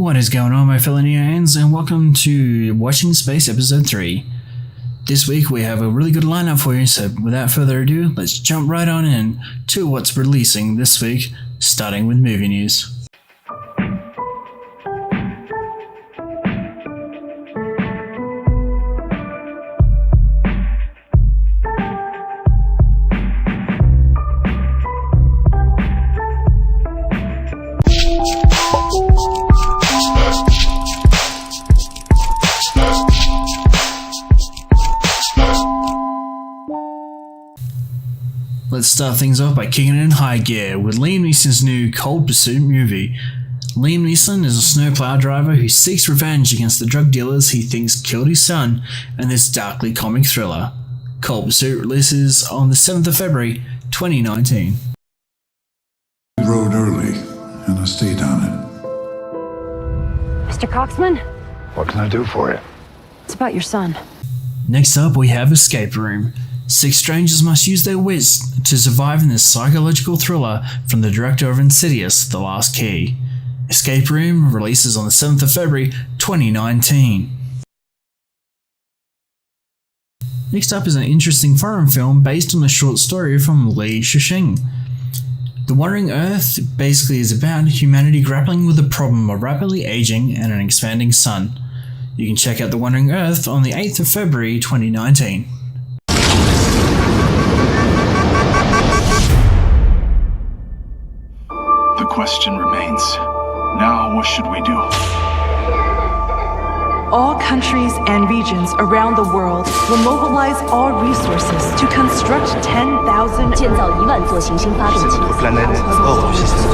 What is going on, my fellow Neoans, and welcome to Watching Space Episode 3. This week we have a really good lineup for you, so without further ado, let's jump right on in to what's releasing this week, starting with movie news. Let's start things off by kicking it in high gear with Liam Neeson's new Cold Pursuit movie. Liam Neeson is a snowplow driver who seeks revenge against the drug dealers he thinks killed his son in this darkly comic thriller. Cold Pursuit releases on the 7th of February, 2019. I rode early, and I stayed on it. Mr. Coxman? What can I do for you? It's about your son. Next up, we have Escape Room. 6 strangers must use their wits to survive in this psychological thriller from the director of Insidious, The Last Key. Escape Room releases on the 7th of February, 2019. Next up is an interesting foreign film based on a short story from Li Shixing. The Wandering Earth basically is about humanity grappling with the problem of rapidly aging and an expanding sun. You can check out The Wandering Earth on the 8th of February, 2019. The question remains, now what should we do? All countries and regions around the world will mobilize all resources to construct 10,000 建造1万座行星发动机。 Planet Earth system.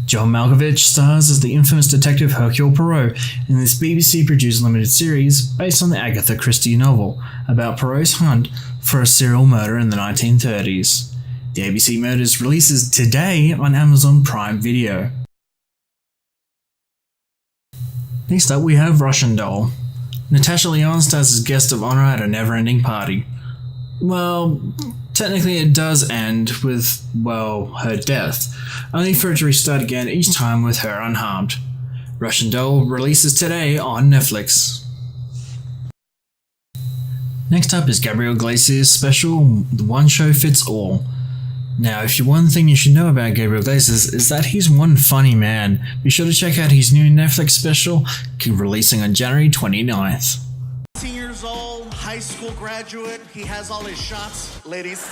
John Malkovich stars as the infamous detective Hercule Poirot in this BBC-produced limited series based on the Agatha Christie novel about Poirot's hunt for a serial murder in the 1930s. The ABC Murders releases today on Amazon Prime Video. Next up, we have Russian Doll. Natasha Lyonne stars as guest of honor at a never-ending party. Well, technically it does end with, her death, only for it to restart again each time with her unharmed. Russian Doll releases today on Netflix. Next up is Gabriel Iglesias' special, The One Show Fits All. Now, if one thing you should know about Gabriel Iglesias is that he's one funny man. Be sure to check out his new Netflix special, releasing on January 29th. 18 years old, high school graduate. He has all his shots, ladies.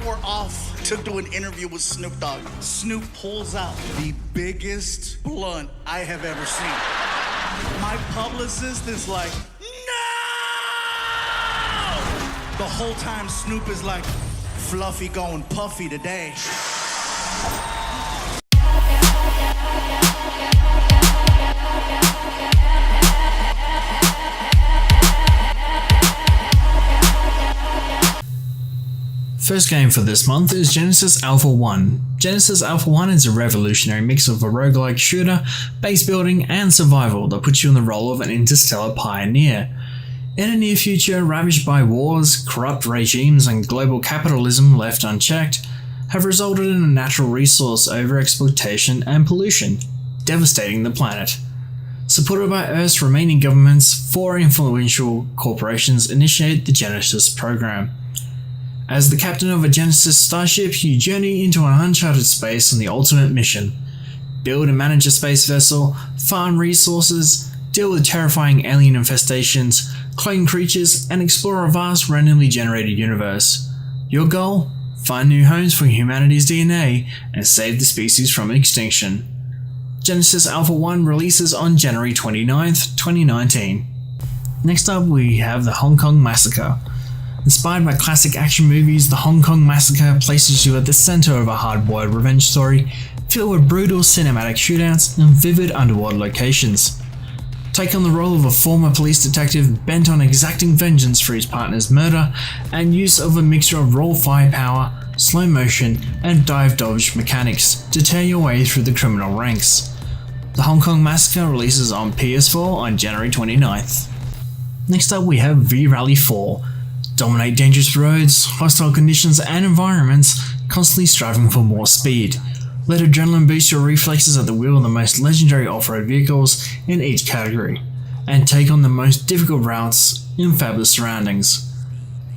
We're off to do an interview with Snoop Dogg. Snoop pulls out the biggest blunt I have ever seen. My publicist is like, no! The whole time Snoop is like, Fluffy going puffy today. First game for this month is Genesis Alpha 1. Genesis Alpha 1 is a revolutionary mix of a roguelike shooter, base building, and survival that puts you in the role of an interstellar pioneer. In a near future ravaged by wars, corrupt regimes, and global capitalism left unchecked, have resulted in a natural resource overexploitation and pollution, devastating the planet. Supported by Earth's remaining governments, 4 influential corporations initiate the Genesis program. As the captain of a Genesis starship, you journey into an uncharted space on the ultimate mission. Build and manage a space vessel, farm resources, deal with terrifying alien infestations, clone creatures, and explore a vast randomly generated universe. Your goal? Find new homes for humanity's DNA and save the species from extinction. Genesis Alpha 1 releases on January 29th, 2019. Next up, we have the Hong Kong Massacre. Inspired by classic action movies, the Hong Kong Massacre places you at the center of a hard-boiled revenge story filled with brutal cinematic shootouts and vivid underworld locations. Take on the role of a former police detective bent on exacting vengeance for his partner's murder and use of a mixture of raw firepower, slow motion, and dive dodge mechanics to tear your way through the criminal ranks. The Hong Kong Massacre releases on PS4 on January 29th. Next up we have V-Rally 4. Dominate dangerous roads, hostile conditions and environments, constantly striving for more speed. Let adrenaline boost your reflexes at the wheel of the most legendary off-road vehicles in each category, and take on the most difficult routes in fabulous surroundings.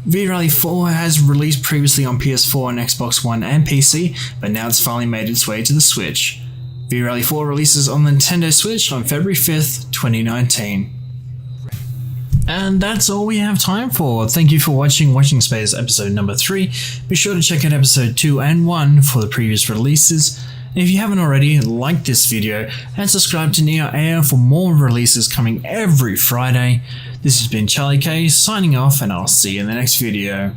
V-Rally 4 has released previously on PS4 and Xbox One and PC, but now it's finally made its way to the Switch. V-Rally 4 releases on the Nintendo Switch on February 5th, 2019. And that's all we have time for. Thank you for watching Watching Space episode number 3. Be sure to check out episode 2 and 1 for the previous releases. And if you haven't already, like this video and subscribe to Neo Air for more releases coming every Friday. This has been Charlie K signing off, and I'll see you in the next video.